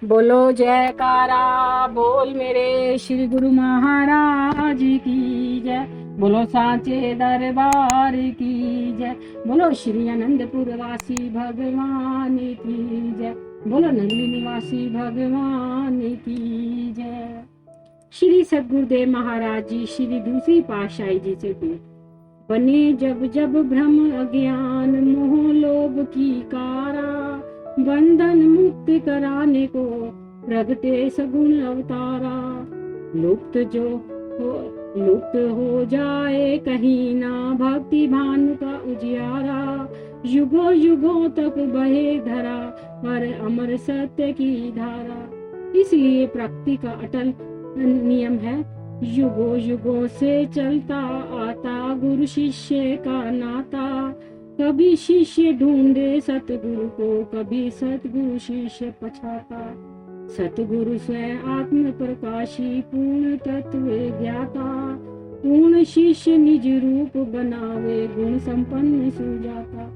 बोलो जयकारा बोल मेरे श्री गुरु महाराज की जय। बोलो सांचे दरबार की जय। बोलो श्री आनंदपुर वासी भगवान की जय। बोलो नंदी निवासी भगवान की जय। श्री सद्गुरुदेव महाराज जी श्री दूसरी पातशाही जी से दूर बने जब जब भ्रम अज्ञान मोह लोभ की कारा, बंधन मुक्त कराने को प्रगटे सगुण अवतारा। लुप्त हो जाए कहीं ना भक्ति भानु का उजियारा, युगों युगों तक बहे धरा पर अमर सत्य की धारा। इसलिए प्रकृति का अटल नियम है, युगों युगों से चलता आता गुरु शिष्य का नाता। कभी शिष्य ढूंढे सतगुरु को, कभी सतगुरु शिष्य पछाता। सतगुरु स्वयं आत्म प्रकाशी पूर्ण तत्व ज्ञाता। पूर्ण शिष्य निज रूप बनावे गुण संपन्न सुजाता।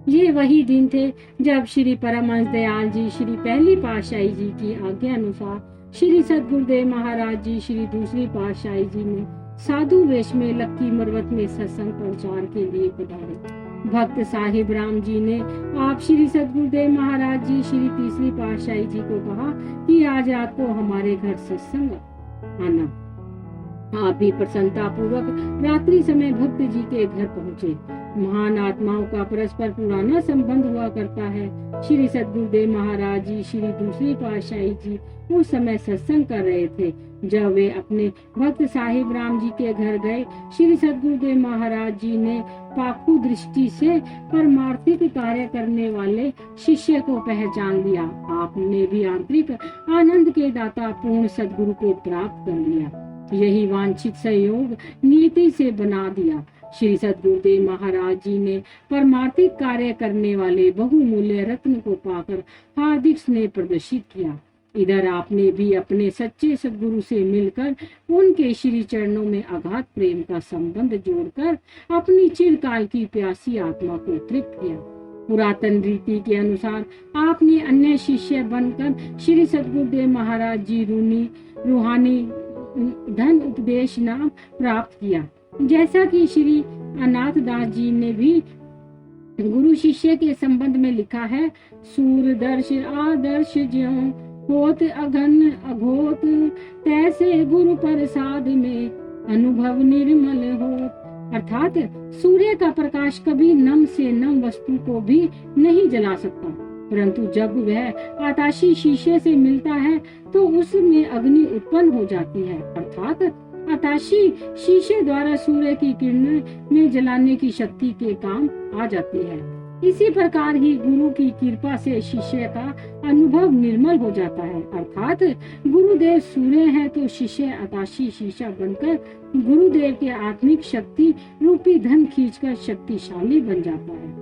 ये वही दिन थे जब श्री परमहंस दयाल जी श्री पहली पातशाही जी की आज्ञा अनुसार श्री सद्गुरुदेव महाराज जी श्री दूसरी पातशाही जी ने साधु वेश में लक्की मरवत में सत्संग प्रचार के लिए पधारे। भक्त साहिब राम जी ने आप श्री सद्गुरुदेव महाराज जी श्री तीसरी पातशाही जी को कहा कि आज रात को हमारे घर सत्संग आना। आप भी प्रसन्नता पूर्वक रात्रि समय भक्त जी के घर पहुँचे। महान आत्माओं का परस्पर पुराना संबंध हुआ करता है। श्री सद्गुरुदेव महाराज जी श्री दूसरी पातशाही जी उस समय सत्संग कर रहे थे। जब वे अपने भक्त साहिब राम जी के घर गए, श्री सद्गुरुदेव महाराज जी ने पाखु दृष्टि से परमार्थिक कार्य करने वाले शिष्य को पहचान लिया। आपने भी आंतरिक आनंद के दाता पूर्ण सद्गुरु को प्राप्त कर लिया। यही वांछित सहयोग नीति से बना दिया। श्री सद्गुरुदेव महाराज जी ने परमार्थिक कार्य करने वाले बहुमूल्य रत्न को पाकर हार्दिक स्नेह प्रदर्शित किया। इधर आपने भी अपने सच्चे सद्गुरु से मिलकर उनके श्री चरणों में अगाध प्रेम का संबंध जोड़कर अपनी चिरकाल की प्यासी आत्मा को तृप्त किया। पुरातन रीति के अनुसार आपने अन्य शिष्य बनकर श्री सद्गुरुदेव महाराज जी रूहानी धन उपदेश नाम प्राप्त किया। जैसा कि श्री अनाथ दास जी ने भी गुरु शिष्य के संबंध में लिखा है, सूरदर्श आदर्श ज्यों होत अघन अघोत, तैसे गुरु प्रसाद में अनुभव निर्मल हो। अर्थात सूर्य का प्रकाश कभी नम से नम वस्तु को भी नहीं जला सकता, परंतु जब वह आताशी शीशे से मिलता है तो उसमें अग्नि उत्पन्न हो जाती है। अर्थात आताशी शीशे द्वारा सूर्य की किरणें में जलाने की शक्ति के काम आ जाती है। इसी प्रकार ही गुरु की कृपा से शिष्य का अनुभव निर्मल हो जाता है। अर्थात गुरुदेव सूर्य है तो शिष्य आताशी शीशा बनकर गुरुदेव के आत्मिक शक्ति रूपी धन खींचकर शक्तिशाली बन जाता है।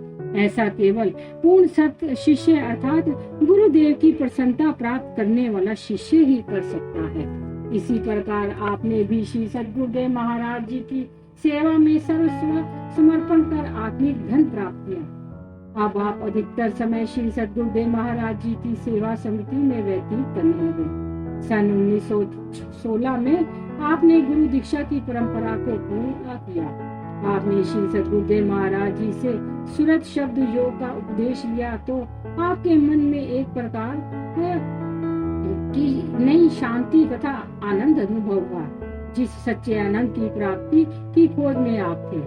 ऐसा केवल पूर्ण सत्य शिष्य अर्थात गुरुदेव की प्रसन्नता प्राप्त करने वाला शिष्य ही कर सकता है। इसी प्रकार आपने भी श्री सद्गुरुदेव महाराज जी की सेवा में सर्वस्व समर्पण कर आत्मिक धन प्राप्त किया। अब आप अधिकतर समय श्री सद्गुरुदेव महाराज जी की सेवा समिति में व्यतीत करने लगे। सन 1916 में आपने गुरु दीक्षा की परंपरा को पूर्ण किया। आपने श्री सद्गुरुदेव महाराज जी से सुरत शब्द योग का उपदेश लिया तो आपके मन में एक प्रकार की नई शांति तथा आनंद अनुभव हुआ। जिस सच्चे आनंद की प्राप्ति की खोज में आप थे।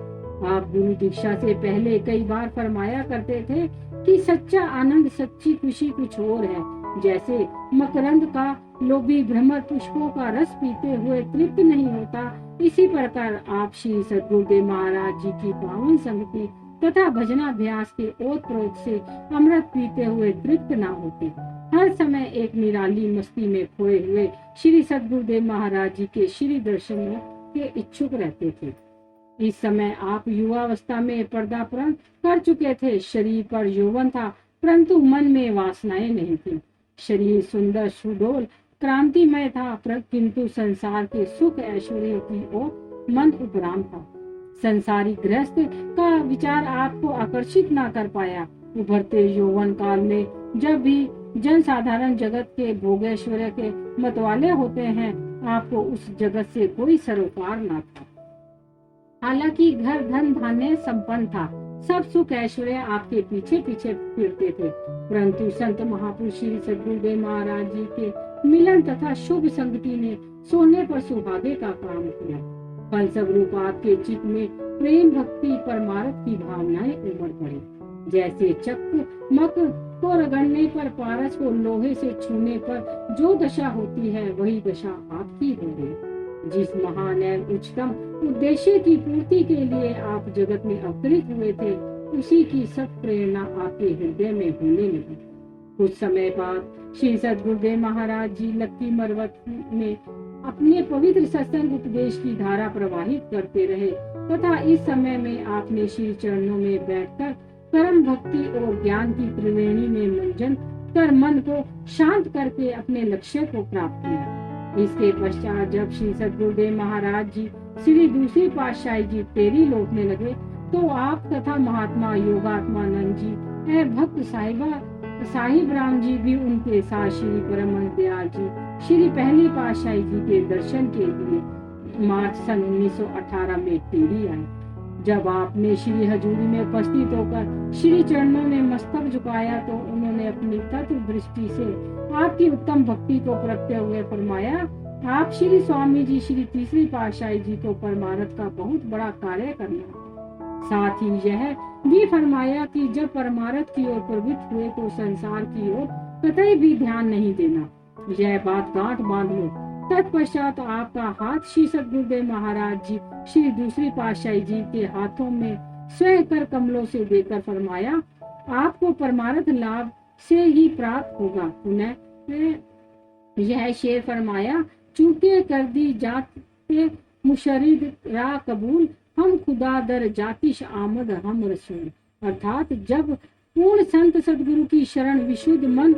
आप गुरु दीक्षा से पहले कई बार फरमाया करते थे कि सच्चा आनंद सच्ची खुशी कुछ और है। जैसे मकरंद का लोभी भ्रमर पुष्पों का रस पीते हुए तृप्त नहीं होता, इसी प्रकार आप श्री सद्गुरुदेव महाराज जी की पावन संगति तथा भजनाभ्यास के ओत प्रोत से अमृत पीते हुए तृप्त न होते। हर समय एक निराली मस्ती में खोए हुए श्री सद्गुरुदेव महाराज जी के श्री दर्शनों के इच्छुक रहते थे। इस समय आप युवावस्था में पर्दापरण कर चुके थे। शरीर पर यौवन था परंतु मन में वासनाएं नहीं थी। शरीर सुंदर सुडोल क्रांतिमय था किंतु संसार के सुख ऐश्वर्य की ओर मन उपराम था। संसारी गृहस्थ का विचार आपको आकर्षित ना कर पाया। उभरते यौवन काल में जब भी जन साधारण जगत के भोगेश्वर्य के मतवाले होते हैं, आपको उस जगत से कोई सरोकार न था। हालांकि घर धन धान्य संपन्न था, सब सुख ऐश्वर्य आपके पीछे पीछे फिरते थे, परंतु संत महापुरुष श्री सद्गुरुदेव महाराज जी के मिलन तथा शुभ संगति ने सोने पर सुहागे का काम किया। फलस्वरूप आपके चित्त में प्रेम भक्ति परमार्थ की भावनाएं उमड़ पड़ी। जैसे चकमक को रगड़ने पर, पारस को लोहे से छूने पर जो दशा होती है, वही दशा आपकी हो गई। जिस महान एवं उच्चतम उद्देश्य की पूर्ति के लिए आप जगत में अवतरित हुए थे, उसी की सत प्रेरणा आपके हृदय में होने लगी। कुछ समय बाद श्री सद्गुरुदेव महाराज जी लक्की मरवत में अपने पवित्र सत्संग उपदेश की धारा प्रवाहित करते रहे तथा इस समय में आपने श्री चरणों में बैठकर परम भक्ति और ज्ञान की त्रिवेणी में मंजन कर मन को शांत करके अपने लक्ष्य को प्राप्त किया। इसके पश्चात जब श्री सद्गुरुदेव महाराज जी श्री दूसरी पातशाही जी टेरी लौटने लगे, तो आप तथा महात्मा योगात्मानंद जी एवं भक्त साहिब राम जी भी उनके साथ श्री परमहंस दयाल जी श्री पहली पातशाही जी के दर्शन के लिए मार्च सन 1918 में टेरी आए। जब आपने श्री हजूरी में उपस्थित होकर श्री चरणों में मस्तक झुकाया, तो उन्होंने अपनी तत्व दृष्टि से आपकी उत्तम भक्ति को परखते हुए फरमाया, आप श्री स्वामी जी श्री तीसरी पातशाही जी को परमार्थ का बहुत बड़ा कार्य करना। साथ ही यह भी फरमाया कि जब परमार्थ की ओर प्रवृत्त हुए तो संसार की ओर कतई भी ध्यान नहीं देना। यह बात गांठ बांध लो। तत्पश्चात आपका हाथ श्री सद्गुरुदेव महाराज जी श्री दूसरी पातशाही जी के हाथों में स्वयं कर कमलों से देकर फरमाया, आपको परमार्थ लाभ से ही प्राप्त होगा। पुनः यह शेर फरमाया, चूके कर दी जाते मुशरिद रा कबूल, हम खुदा दर जातिश आमद हम रसूल। अर्थात जब पूर्ण संत सदगुरु की शरण विशुद्ध मन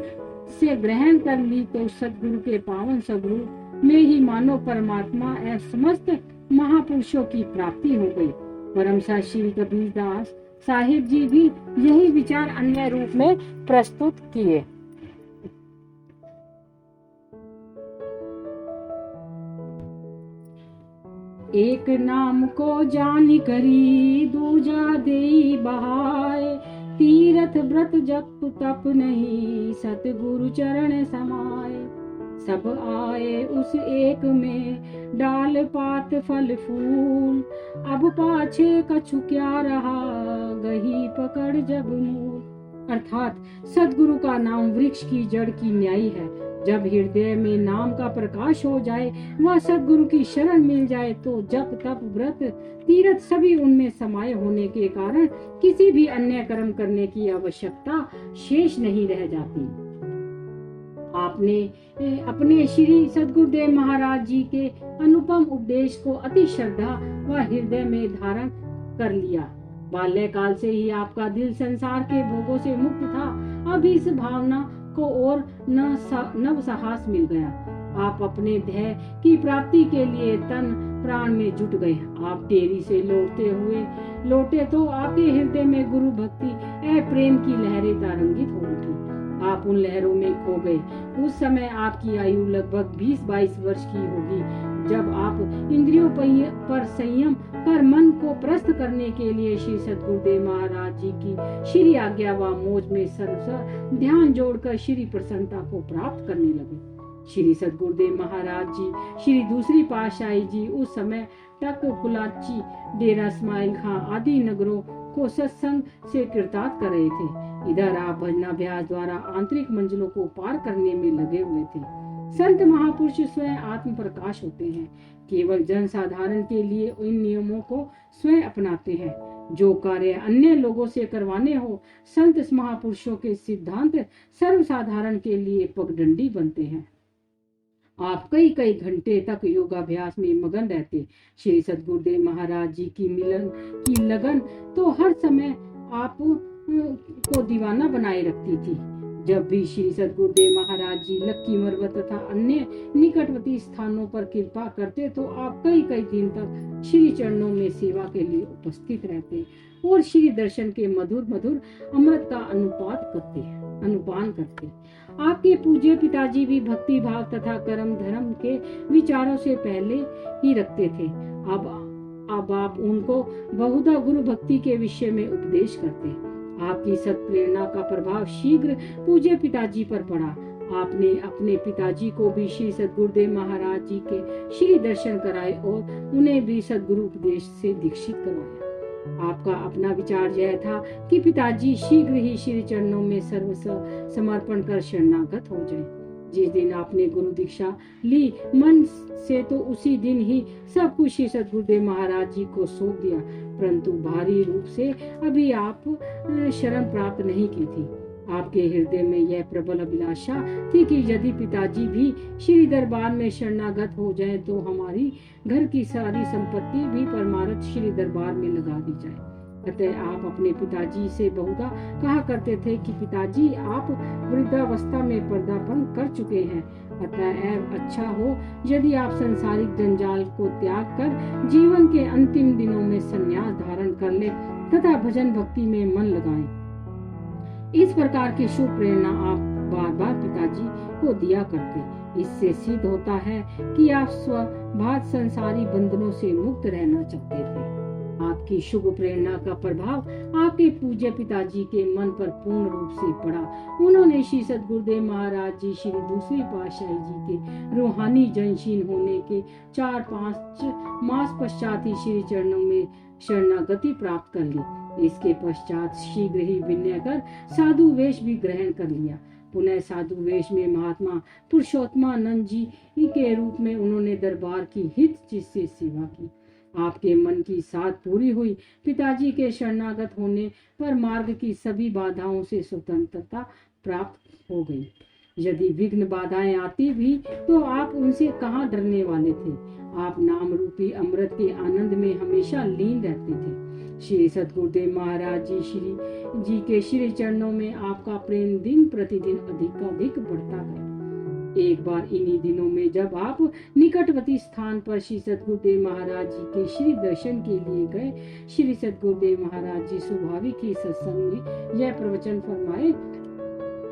से ग्रहण कर ली, तो सदगुरु के पावन स्वरूप में ही मानो परमात्मा एवं समस्त महापुरुषों की प्राप्ति हो गई। परमहंस श्री कबीरदास साहिब जी भी यही विचार अन्य रूप में प्रस्तुत किए। एक नाम को जान करी दूजा देई बहाए, तीरथ व्रत जप तप नहीं सतगुरु चरण समाए। सब आए उस एक में डाल पात फल फूल, अब पाछे कछु क्या रहा गही पकड़ जब मूल। अर्थात सदगुरु का नाम वृक्ष की जड़ की न्याय है। जब हृदय में नाम का प्रकाश हो जाए, वह सदगुरु की शरण मिल जाए, तो जप तप व्रत तीर्थ सभी उनमें समाये होने के कारण किसी भी अन्य कर्म करने की आवश्यकता शेष नहीं रह जाती। आपने अपने श्री सद्गुरुदेव महाराज जी के अनुपम उपदेश को अति श्रद्धा व हृदय में धारण कर लिया। बाल्यकाल से ही आपका दिल संसार के भोगों से मुक्त था। अब इस भावना को और नव साहस मिल गया। आप अपने ध्येय की प्राप्ति के लिए तन प्राण में जुट गए। आप टेरी से लौटे तो आपके हृदय में गुरु भक्ति एवं प्रेम की लहरें तरंगित हो उठी। आप उन लहरों में खो गए। उस समय आपकी आयु लगभग 20-22 वर्ष की होगी, जब आप इंद्रियों पर संयम कर मन को प्रस्त करने के लिए श्री सद्गुरुदेव महाराज जी की श्री आज्ञा व मौज में सर्वसा ध्यान जोड़कर श्री प्रसन्नता को प्राप्त करने लगे। श्री सद्गुरुदेव महाराज जी श्री दूसरी पातशाही जी उस समय तक कुलाची, डेरा इस्माइल खां आदि नगरों को सत्संग से कृतार्थ कर रहे थे। इधर आप भजनाभ्यास द्वारा आंतरिक मंजिलों को पार करने में लगे हुए थे। संत महापुरुष स्वयं आत्म प्रकाश होते हैं, केवल जन साधारण के लिए इन नियमों को स्वयं अपनाते हैं। जो कार्य अन्य लोगों से करवाने हो, संत महापुरुषों के सिद्धांत सर्वसाधारण के लिए पगडंडी बनते हैं। आप कई घंटे तक योगाभ्यास में मगन रहते। श्री सद्गुरुदेव महाराज जी की मिलन की लगन तो हर समय आप को दीवाना बनाए रखती थी। जब भी श्री सद्गुरुदेव महाराज जी लक्की मरवत तथा अन्य निकटवर्ती स्थानों पर कृपा करते, तो आप कई दिन तक श्री चरणों में सेवा के लिए उपस्थित रहते और श्री दर्शन के मधुर अमृत का अनुपान करते। आपके पूज्य पिताजी भी भक्ति भाव तथा कर्म धर्म के विचारों से पहले ही रखते थे। अब आप उनको बहुधा गुरु भक्ति के विषय में उपदेश करते। आपकी सत प्रेरणा का प्रभाव शीघ्र पूज्य पिताजी पर पड़ा। आपने अपने पिताजी को भी श्री सद्गुरुदेव महाराज जी के श्री दर्शन कराए और उन्हें भी सद्गुरु उपदेश से दीक्षित करवाया। आपका अपना विचार यह था कि पिताजी शीघ्र ही श्री चरणों में सर्वस्व समर्पण कर शरणागत हो जाएं। जिस दिन आपने गुरु दीक्षा ली मन से तो उसी दिन ही सब कुछ श्री सद्गुरुदेव महाराज जी को सौंप दिया, परंतु बाहरी रूप से अभी आप शरण प्राप्त नहीं की थी। आपके हृदय में यह प्रबल अभिलाषा थी कि यदि पिताजी भी श्री दरबार में शरणागत हो जाए तो हमारी घर की सारी संपत्ति भी परमार्थ श्री दरबार में लगा दी जाए। अतः आप अपने पिताजी से बहुधा कहा करते थे कि पिताजी आप वृद्धावस्था में पदार्पण कर चुके हैं, अतः अच्छा हो यदि आप संसारिक जंजाल को त्याग कर जीवन के अंतिम दिनों में संन्यास धारण कर ले तथा भजन भक्ति में मन लगाएं। इस प्रकार की शुभ प्रेरणा आप बार बार पिताजी को दिया करते। इससे सिद्ध होता है कि आप स्वभाव संसारी बंधनों से मुक्त रहना चाहते थे। आपकी शुभ प्रेरणा का प्रभाव आपके पूज्य पिताजी के मन पर पूर्ण रूप से पड़ा। उन्होंने श्री सद्गुरुदेव महाराज जी श्री दूसरी पातशाही जी के रूहानी जंशीन होने के 4-5 मास पश्चात ही श्री चरणों में शरणागति प्राप्त कर ली। इसके पश्चात शीघ्र ही विनय कर साधु वेश भी ग्रहण कर लिया। पुनः साधु वेश में महात्मा पुरुषोत्तमानंद जी के रूप में उन्होंने दरबार की हित चित से सेवा की। आपके मन की साध पूरी हुई। पिताजी के शरणागत होने पर मार्ग की सभी बाधाओं से स्वतंत्रता प्राप्त हो गई। यदि विघ्न बाधाएं आती भी तो आप उनसे कहाँ डरने वाले थे। आप नाम रूपी अमृत के आनंद में हमेशा लीन रहते थे। श्री सद्गुरुदेव महाराज जी के श्री चरणों में आपका प्रेम दिन प्रतिदिन अधिक बढ़ता गया। एक बार इन्हीं दिनों में जब आप निकटवर्ती स्थान पर श्री सद्गुरुदेव महाराज जी के श्री दर्शन के लिए गए, श्री सद्गुरुदेव महाराज जी स्वाभाविक ही सत्संग में यह प्रवचन फरमाए,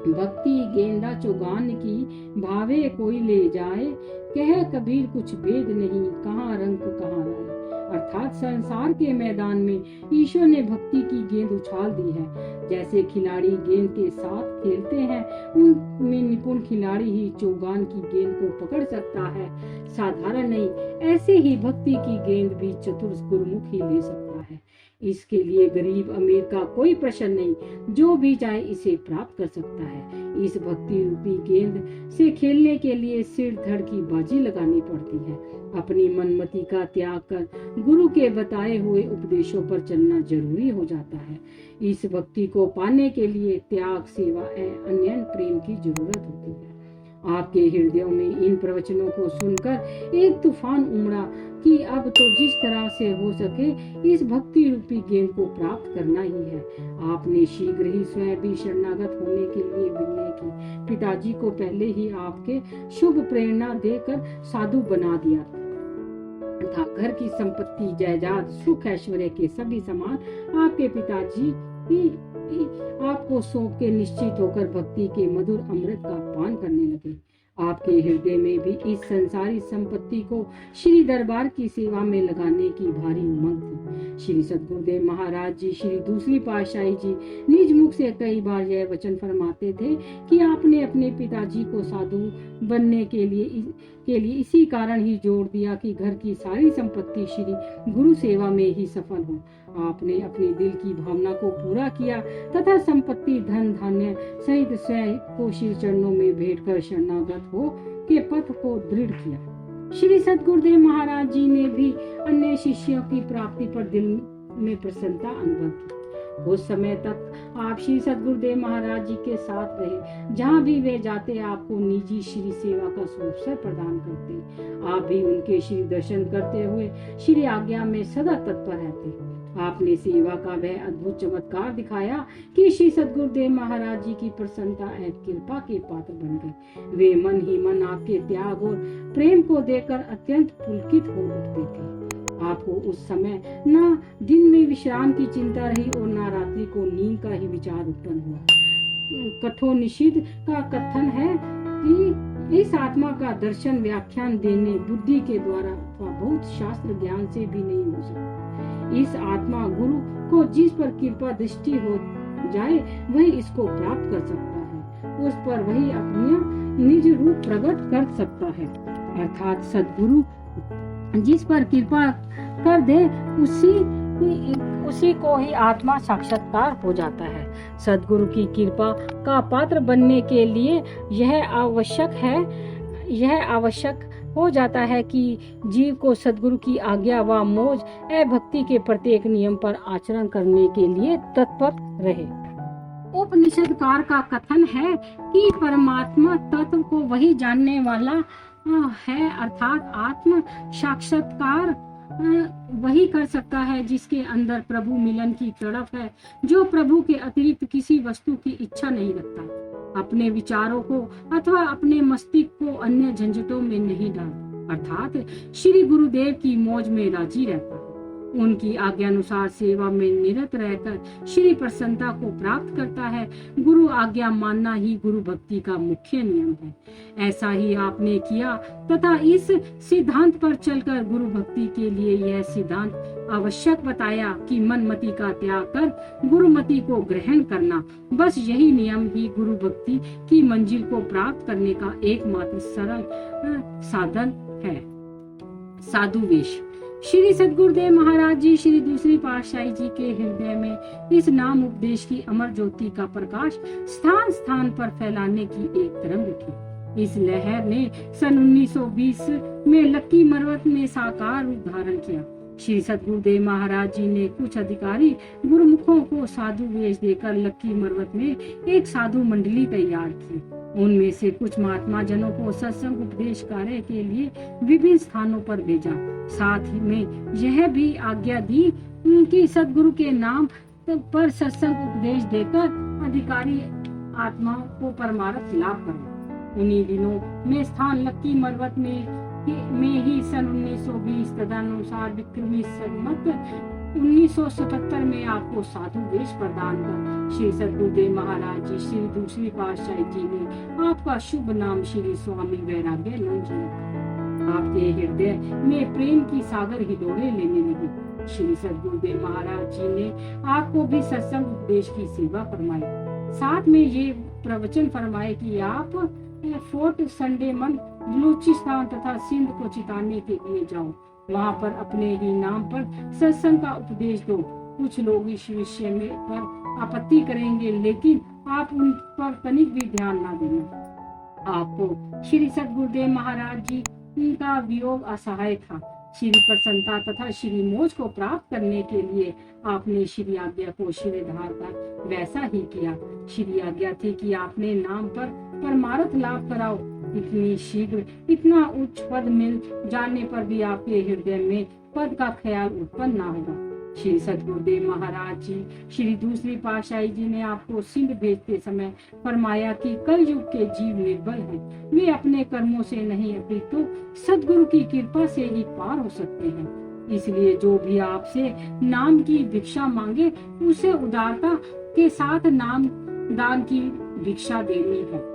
भक्ति गेंदा चौगान की भावे कोई ले जाए, कह कबीर कुछ भेद नहीं, कहाँ रंग कहाँ लाए। अर्थात संसार के मैदान में ईश्वर ने भक्ति की गेंद उछाल दी है। जैसे खिलाड़ी गेंद के साथ खेलते हैं, उनमें निपुण खिलाड़ी ही चौगान की गेंद को पकड़ सकता है, साधारण नहीं। ऐसे ही भक्ति की गेंद भी चतुर गुरुमुख ही ले सकता है। इसके लिए गरीब अमीर का कोई प्रश्न नहीं, जो भी चाहे इसे प्राप्त कर सकता है। इस भक्ति रूपी गेंद से खेलने के लिए सिर धड़ की बाजी लगानी पड़ती है। अपनी मनमति का त्याग कर गुरु के बताए हुए उपदेशों पर चलना जरूरी हो जाता है। इस भक्ति को पाने के लिए त्याग, सेवा एवं अन्य प्रेम की जरूरत होती है। आपके हृदयों में इन प्रवचनों को सुनकर एक तूफान उमड़ा कि अब तो जिस तरह से हो सके इस भक्ति रूपी गेंद को प्राप्त करना ही है। आपने शीघ्र ही स्वयं भी शरणागत होने के लिए विनय की। पिताजी को पहले ही आपके शुभ प्रेरणा देकर साधु बना दिया था। घर की संपत्ति, जायदाद, सुख ऐश्वर्य के सभी सामान आपके पिताजी आपको सौंप के निश्चित होकर भक्ति के मधुर अमृत का पान करने लगे। आपके हृदय में भी इस संसारी संपत्ति को श्री दरबार की सेवा में लगाने की भारी उमंग थी। श्री सद्गुरुदेव महाराज जी श्री दूसरी पातशाही जी निज मुख से कई बार यह वचन फरमाते थे कि आपने अपने पिताजी को साधु बनने के लिए इसी कारण ही जोड़ दिया कि घर की सारी संपत्ति श्री गुरु सेवा में ही सफल हो। आपने अपने दिल की भावना को पूरा किया तथा संपत्ति, धन धान्य सहित स्वयं को श्री चरणों में भेंट कर शरणागत हो के पथ को दृढ़ किया। श्री सद्गुरुदेव महाराज जी ने भी अन्य शिष्यों की प्राप्ति पर दिल में प्रसन्नता अनुभव की। उस समय तक आप श्री सद्गुरुदेव महाराज जी के साथ रहे। जहाँ भी वे जाते आपको निजी श्री सेवा का अवसर प्रदान करते। आप भी उनके श्री दर्शन करते हुए श्री आज्ञा में सदा तत्पर रहते। आपने सेवा का वह अद्भुत चमत्कार दिखाया कि श्री सद्गुरुदेव महाराज जी की प्रसन्नता एवं कृपा के पात्र बन गए। वे मन ही मन आपके त्याग और प्रेम को देखकर अत्यंत पुलकित हो उठते थे। आपको उस समय न दिन में विश्राम की चिंता रही और न रात्रि को नींद का ही विचार उत्पन्न हुआ। कठोपनिषद का कथन है कि इस आत्मा का दर्शन व्याख्यान देने बुद्धि के द्वारा अथवा बहुत शास्त्र ज्ञान से भी नहीं हो सकता। इस आत्मा गुरु को जिस पर कृपा दृष्टि हो जाए वही इसको प्राप्त कर सकता है, उस पर वही अपना निज रूप प्रकट कर सकता है। अर्थात सद्गुरु जिस पर कृपा कर दे उसी को ही आत्मा साक्षात्कार हो जाता है। सद्गुरु की कृपा का पात्र बनने के लिए यह आवश्यक हो जाता है कि जीव को सद्गुरु की आज्ञा व मौज भक्ति के प्रत्येक नियम पर आचरण करने के लिए तत्पर रहे। उपनिषदकार का कथन है कि परमात्मा तत्व को वही जानने वाला है, अर्थात आत्म साक्षात्कार वही कर सकता है जिसके अंदर प्रभु मिलन की तड़प है, जो प्रभु के अतिरिक्त किसी वस्तु की इच्छा नहीं रखता, अपने विचारों को अथवा अपने मस्तिष्क को अन्य झंझटों में नहीं डालता, अर्थात श्री गुरुदेव की मौज में राजी रहता है, उनकी आज्ञानुसार सेवा में निरत रहकर श्री प्रसन्नता को प्राप्त करता है। गुरु आज्ञा मानना ही गुरु भक्ति का मुख्य नियम है। ऐसा ही आपने किया तथा इस सिद्धांत पर चलकर गुरु भक्ति के लिए यह सिद्धांत आवश्यक बताया कि मनमति का त्याग कर गुरुमति को ग्रहण करना, बस यही नियम ही गुरु भक्ति की मंजिल को प्राप्त करने का एकमात्र सरल साधन है। साधु वेश। श्री सद्गुरुदेव महाराज जी श्री दूसरी पातशाही जी के हृदय में इस नाम उपदेश की अमर ज्योति का प्रकाश स्थान स्थान पर फैलाने की एक तरंग उठी। इस लहर ने सन 1920 में लक्की मरवत में साकार रूप धारण किया। श्री सद्गुरुदेव महाराज जी ने कुछ अधिकारी गुरुमुखों को साधु वेश देकर लक्की मरवत में एक साधु मंडली तैयार की। उनमें से कुछ महात्मा जनों को सत्संग उपदेश कार्य के लिए विभिन्न स्थानों पर भेजा। साथ ही में यह भी आज्ञा दी कि सद्गुरु के नाम पर सत्संग उपदेश देकर अधिकारी आत्माओं को परमार्थ लाभ करें। उन्हीं दिनों में स्थान लक्की मरवत में ही सन 1920 तदनुसार विक्रमी संवत 1977 में आपको साधु वेश प्रदान कर श्री सद्गुरुदेव महाराज जी श्री दूसरी पातशाही जी ने आपका शुभ नाम श्री स्वामी वैराग्यानंद जी रखा। आपके हृदय में प्रेम की सागर हिलोरे लेने लगी। श्री सद्गुरुदेव महाराज जी ने आपको भी सत्संग उपदेश की सेवा फरमाई। साथ में ये प्रवचन फरमाए कि आप फोर्ट संडेमन बलूचिस्तान तथा सिंध को चिताने के लिए जाओ, वहाँ पर अपने ही नाम पर सत्संग का उपदेश दो। कुछ लोग इस विषय में पर आपत्ति करेंगे, लेकिन आप उन पर तनिक भी ध्यान ना देना। आपको श्री सद्गुरुदेव महाराज जी का वियोग असहाय था। श्री प्रसन्नता तथा श्री मोज को प्राप्त करने के लिए आपने श्री आज्ञा को शिरधार कर वैसा ही किया। श्री आज्ञा थी कि आपने नाम पर परमार्थ लाभ कराओ। इतनी शीघ्र इतना उच्च पद मिल जाने पर भी आपके हृदय में पद का ख्याल उत्पन्न ना होगा। श्री सद्गुरुदेव महाराज जी श्री दूसरी पातशाही जी ने आपको सिंध भेजते समय फरमाया कि कल युग के जीव निर्बल हैं, वे अपने कर्मों से नहीं अपितु सद्गुरु की कृपा से ही पार हो सकते हैं। इसलिए जो भी आपसे नाम की भिक्षा मांगे उसे उदारता के साथ नाम दान की भिक्षा देनी है।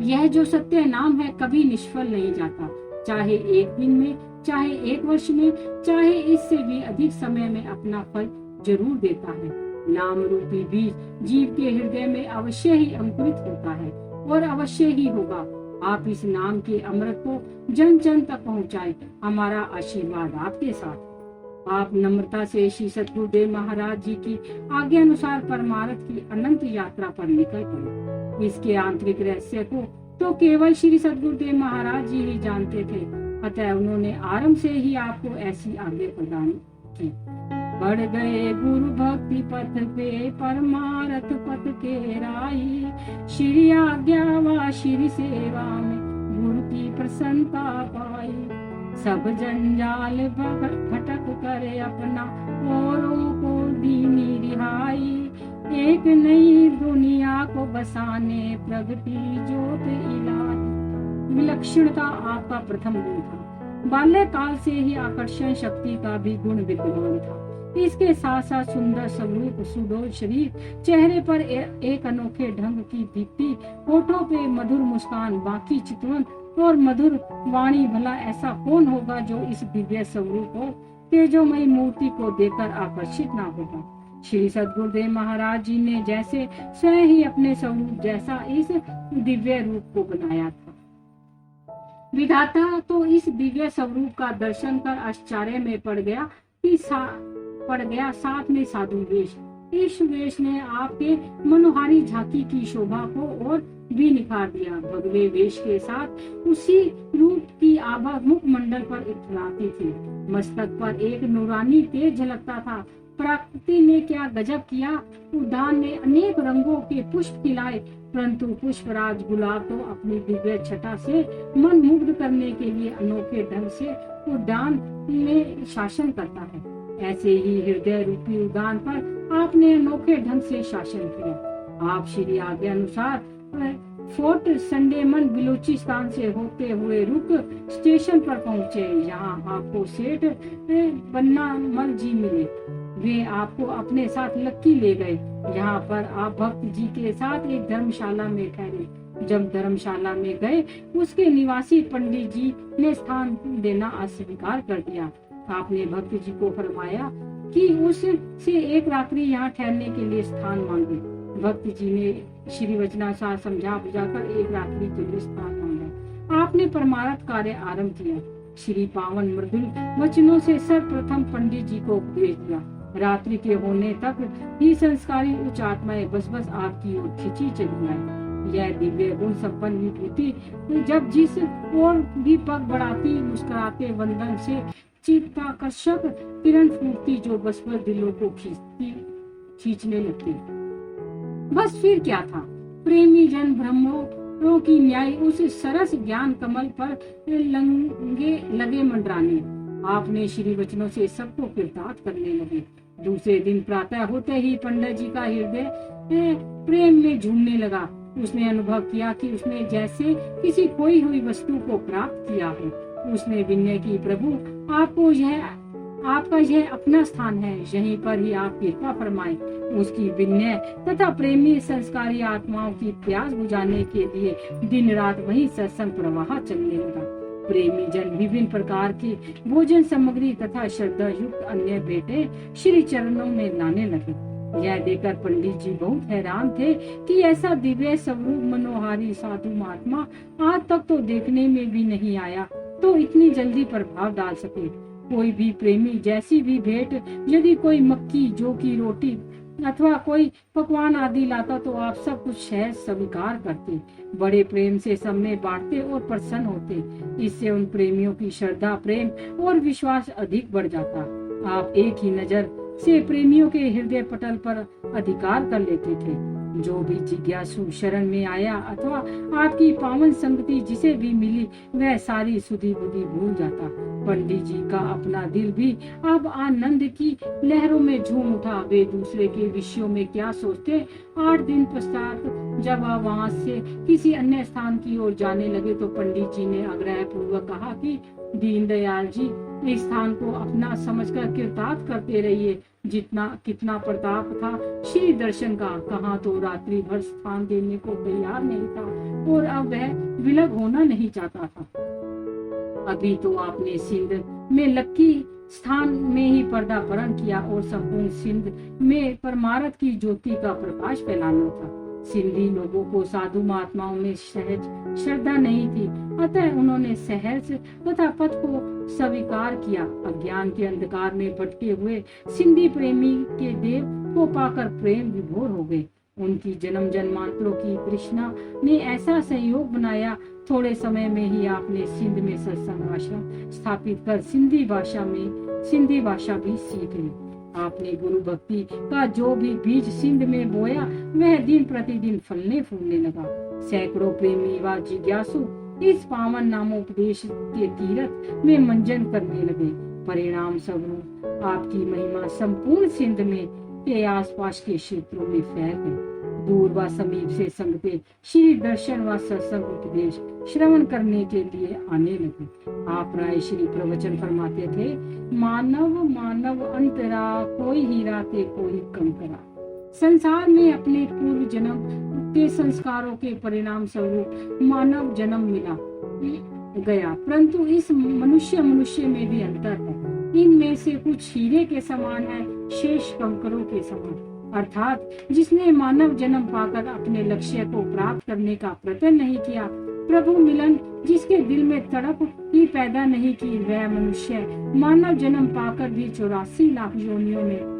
यह जो सत्य नाम है कभी निष्फल नहीं जाता, चाहे एक दिन में, चाहे एक वर्ष में, चाहे इससे भी अधिक समय में अपना फल जरूर देता है। नाम रूपी बीज जीव के हृदय में अवश्य ही अंकुरित होता है और अवश्य ही होगा। आप इस नाम के अमृत को जन जन तक पहुँचाएं। हमारा आशीर्वाद आपके साथ। आप नम्रता से श्री सद्गुरुदेव महाराज जी की आज्ञा अनुसार परमार्थ की अनंत यात्रा पर निकल पड़े। इसके आंतरिक रहस्य को तो केवल श्री सद्गुरुदेव महाराज जी ही जानते थे, अतः उन्होंने आरंभ से ही आपको ऐसी आज्ञा प्रदान की। बढ़ गए गुरु भक्ति पथ पे परमार्थ पथ के राही, श्री आज्ञा व श्री सेवा में गुरु की प्रसन्नता पाई। सब जंजाल भटक करे अपना औरों को दीनी रिहाई, एक नई दुनिया को बसाने प्रगति ज्योत इलाही। विलक्षणता आपका प्रथम गुण था। बाल्यकाल से ही आकर्षण शक्ति का भी गुण विद्यमान था। इसके साथ साथ सुंदर स्वरूप, सुडोल शरीर, चेहरे पर एक अनोखे ढंग की दीप्ति, होठों पे मधुर मुस्कान, बाकी चितवन और मधुर वाणी, भला ऐसा कौन होगा जो इस दिव्य स्वरूप और तेजोमयी मूर्ति को देखकर आकर्षित ना होगा। श्री सद्गुरुदेव महाराज जी ने जैसे स्वयं ही अपने स्वरूप जैसा इस दिव्य रूप को बनाया था। विधाता तो इस दिव्य स्वरूप का दर्शन कर आश्चर्य में पड़ गया, साथ में साधु वेश। इस वेश ने आपके मनोहारी झांकी की शोभा को और भी निखार दिया। भगवे वेश के साथ उसी रूप की आभा मुखमंडल पर इतराती थी। मस्तक पर एक नूरानी तेज झलकता था। प्रकृति ने क्या गजब किया। उद्यान ने अनेक रंगों के पुष्प खिलाए, परंतु पुष्पराज गुलाब तो अपनी दिव्य छटा से मन मुग्ध करने के लिए अनोखे ढंग से उद्यान में शासन करता है। ऐसे ही हृदय रूपी उद्यान पर आपने अनोखे ढंग से शासन किया। आप श्री आज्ञा अनुसार फोर्ट संडेमन बलूचिस्तान से होते हुए रुक स्टेशन पर पहुंचे। यहाँ आपको सेठ बन्ना मल जी मिले। वे आपको अपने साथ लक्की ले गए। यहाँ पर आप भक्त जी के साथ एक धर्मशाला में ठहरे। जब धर्मशाला में गए, उसके निवासी पंडित जी ने स्थान देना अस्वीकार कर दिया। आपने भक्त जी को फरमाया कि उससे एक रात्रि यहाँ ठहरने के लिए स्थान मांगे। भक्त जी ने श्री वचनानुसार समझा बुझाकर एक रात्रि के लिए स्थान मांगा। आपने परमार्थ कार्य आरंभ किया। श्री पावन मृदुल वचनों से सर्वप्रथम पंडित जी को उपदेश दिया। रात्रि के होने तक ही संस्कारी उच्च आत्माएं बस आपकी ओर खिंची चली आई। यह दिव्य गुण संपन्न विभूति जब जिस ओर भी पग बढ़ाती, मुस्कुराते वंदन से चित्ताकर्षक किरण फूटती, जो बस दिलों को खींचने लगती। बस फिर क्या था, प्रेमी जन ब्रह्मों की न्याय उस सरस ज्ञान कमल पर लगे मंडराने। आपने श्री वचनों से सबको कृतार्थ करने लगे। दूसरे दिन प्रातः होते ही पंडित जी का हृदय प्रेम में झूमने लगा। उसने अनुभव किया कि उसने जैसे किसी खोई हुई वस्तु को प्राप्त किया हो। उसने विनय की, प्रभु आपका यह अपना स्थान है, यहीं पर ही आप कृपा फरमाएं। उसकी विनय तथा प्रेमी संस्कारी आत्माओं की प्यास बुझाने के लिए दिन रात वही सत्संग प्रवाह चलने लगा। प्रेमी जन विभिन्न प्रकार की भोजन सामग्री तथा श्रद्धा युक्त अन्य बेटे श्री चरणों में लाने लगे। यह देखकर पंडित जी बहुत हैरान थे कि ऐसा दिव्य स्वरूप मनोहारी साधु महात्मा आज तक तो देखने में भी नहीं आया, तो इतनी जल्दी प्रभाव डाल सके। कोई भी प्रेमी जैसी भी भेंट, यदि कोई मक्की जौ की रोटी अथवा कोई पकवान आदि लाता तो आप सब कुछ सहज स्वीकार करते, बड़े प्रेम से सब में बांटते और प्रसन्न होते। इससे उन प्रेमियों की श्रद्धा, प्रेम और विश्वास अधिक बढ़ जाता। आप एक ही नजर से प्रेमियों के हृदय पटल पर अधिकार कर लेते थे। जो भी जिज्ञासु शरण में आया अथवा आपकी पावन संगति जिसे भी मिली, वह सारी सुधी बुद्धि भूल जाता। पंडित जी का अपना दिल भी अब आनंद की लहरों में झूम उठा। वे दूसरे के विषयों में क्या सोचते। 8 दिन पश्चात जब आप वहाँ से किसी अन्य स्थान की ओर जाने लगे तो पंडित जी ने आग्रह पूर्वक कहा कि दीनदयाल जी, इस स्थान को अपना समझकर कृतार्थ करते रहिए। कितना प्रताप था श्री दर्शन का, कहाँ तो रात्रि भर स्थान देने को तैयार नहीं था और अब वह विलग होना नहीं चाहता था। अभी तो आपने सिंध में लक्की स्थान में ही पर्दापरण किया और संपूर्ण सिंध में परमार्थ की ज्योति का प्रकाश फैलाना था। सिंधी लोगों को साधु महात्माओं में सहज श्रद्धा नहीं थी, अतः उन्होंने सहज तथा पथ को स्वीकार किया। अज्ञान के अंधकार में भटके हुए सिंधी प्रेमी के देव को पाकर प्रेम विभोर हो गए। उनकी जन्म जन्मांतरों की तृष्णा ने ऐसा संयोग बनाया, थोड़े समय में ही आपने सिंध में सत्संग आश्रम स्थापित कर सिंधी भाषा भी सीख ली। आपने गुरु भक्ति का जो भी बीज सिंध में बोया, वह दिन प्रतिदिन फलने फूलने लगा। सैकड़ों प्रेमी व जिज्ञासु इस पावन नामोपदेश के तीर्थ में मंजन करने लगे। परिणाम स्वरूप आपकी महिमा संपूर्ण सिंध में के आसपास के क्षेत्रों में फैल गई। दूर व समीप से संगते श्री दर्शन व सत्संग उपदेश श्रवण करने के लिए आने लगे। आप राय श्री प्रवचन फरमाते थे, मानव मानव अंतरा, कोई हीरा ते कोई कंकरा। संसार में अपने पूर्व जन्म के संस्कारों के परिणाम स्वरूप मानव जन्म मिला गया, परंतु इस मनुष्य में भी अंतर है। इनमें से कुछ हीरे के समान है, शेष कंकरों के समान। अर्थात जिसने मानव जन्म पाकर अपने लक्ष्य को प्राप्त करने का प्रयत्न नहीं किया, प्रभु मिलन जिसके दिल में तड़प ही पैदा नहीं की, वह मनुष्य मानव जन्म पाकर भी 84 लाख योनियों में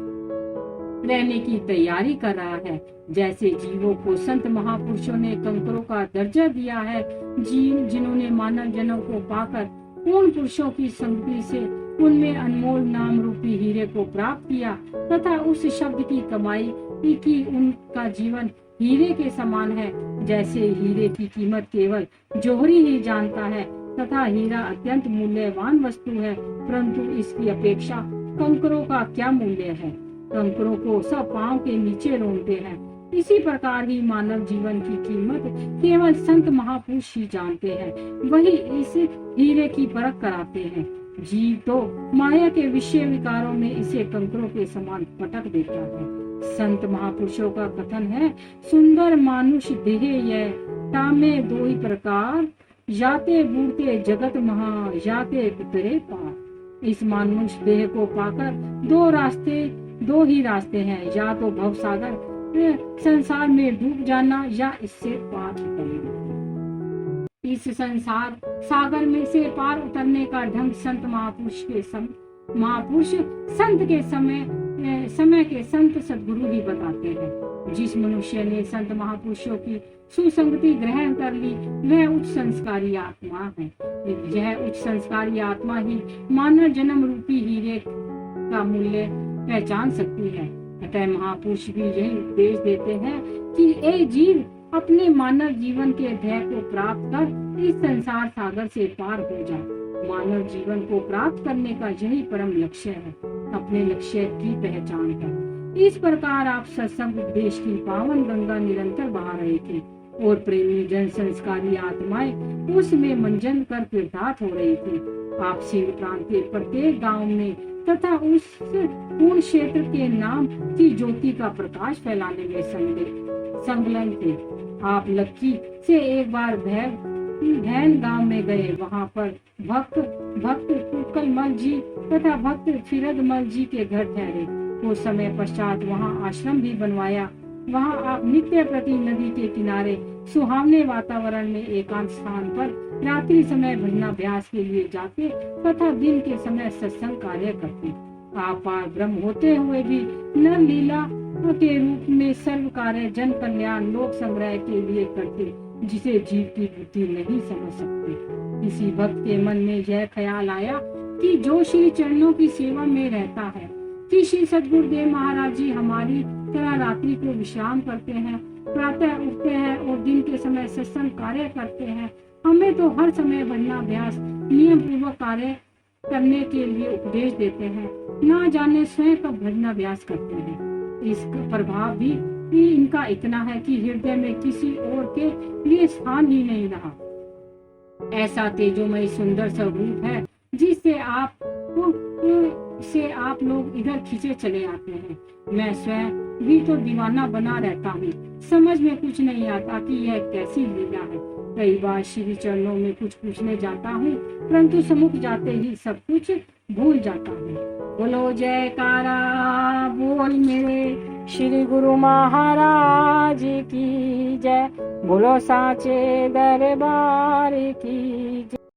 रहने की तैयारी कर रहा है। जैसे जीवों को संत महापुरुषों ने कंकरों का दर्जा दिया है, जीव जिन्होंने मानव जन्म को पाकर पूर्ण पुरुषों की संगति से उनमें अनमोल नाम रूपी हीरे को प्राप्त किया तथा उस शब्द की कमाई की, उनका जीवन हीरे के समान है। जैसे हीरे की कीमत केवल जौहरी ही जानता है तथा हीरा अत्यंत मूल्यवान वस्तु है, परंतु इसकी अपेक्षा कंकरों का क्या मूल्य है। कंकरों को सब पांव के नीचे रोनते हैं। इसी प्रकार ही मानव जीवन की कीमत केवल संत महापुरुष ही जानते हैं, वही इस हीरे की परख कराते हैं। जीव तो माया के विषय विकारों में इसे कंकरों के समान पटक देता है। संत महापुरुषों का कथन है, सुंदर मानुष देह यह, तामे दो ही प्रकार, जाते बूढ़ते जगत महा, जाते उतरे पार। इस मानुष देह को पाकर दो ही रास्ते हैं, या तो भव सागर संसार में डूब जाना या इससे पार उतरना। इस संसार सागर में से पार उतरने का ढंग संत महापुरुष संत के समय के संत सद्गुरु ही बताते हैं। जिस मनुष्य ने संत महापुरुषों की सुसंगति ग्रहण कर ली, वह उच्च संस्कारी आत्मा है। यह उच्च संस्कारी आत्मा ही मानव जन्म रूपी हीरे का मूल्य पहचान सकती है। अतः महापुरुष भी यही उपदेश देते हैं कि ए जीव, अपने मानव जीवन के ध्येय को प्राप्त कर इस संसार सागर से पार हो जा। मानव जीवन को प्राप्त करने का यही परम लक्ष्य है। अपने लक्ष्य की पहचान कर इस प्रकार आप सत्संग उपदेश की पावन गंगा निरंतर बहा रहे थे और प्रेमी जन संस्कारी आत्माएं उसमें मंजन कर कृतार्थ हो रही थी। आप शिव प्रांत के प्रत्येक गांव में तथा उस पूर्ण क्षेत्र के नाम की ज्योति का प्रकाश फैलाने में संलग्न थे। आप लक्की से एक बार भैन गांव में गए। वहां पर भक्त कुकलमल जी तथा भक्त फिरदमल जी के घर ठहरे। कुछ समय पश्चात वहां आश्रम भी बनवाया। वहां आप नित्य प्रति नदी के किनारे सुहावने वातावरण में एकांत स्थान पर रात्रि समय भजनाभ्यास के लिए जाते तथा दिन के समय सत्संग कार्य करते। आप पार ब्रह्म होते हुए भी नर लीला के रूप में सर्व कार्य जन कल्याण लोक संग्रह के लिए करते, जिसे जीव की बुद्धि नहीं समझ सकती। किसी भक्त के मन में यह ख्याल आया कि जो श्री चरणों की सेवा में रहता है, कि श्री सद्गुरुदेव महाराज जी हमारी तरह रात्रि को विश्राम करते हैं, प्रातः उठते हैं और दिन के समय सत्संग कार्य करते हैं, हमें तो हर समय भजनाभ्यास नियम पूर्वक कार्य करने के लिए उपदेश देते हैं, ना जाने स्वयं कब भजनाभ्यास करते हैं। इसका प्रभाव भी इनका इतना है कि हृदय में किसी और के लिए स्थान ही नहीं रहा। ऐसा तेजोमय सुंदर स्वरूप है जिससे आप लोग इधर खींचे चले आते हैं। मैं स्वयं भी तो दीवाना बना रहता हूँ। समझ में कुछ नहीं आता कि यह कैसी लीला है। कई बार श्री चरणों में कुछ पूछने जाता हूँ, परंतु सम्मुख जाते ही सब कुछ भूल जाता हूँ। बोलो जयकारा बोल मेरे श्री गुरु महाराज की जय। बोलो साचे दरबार की जय।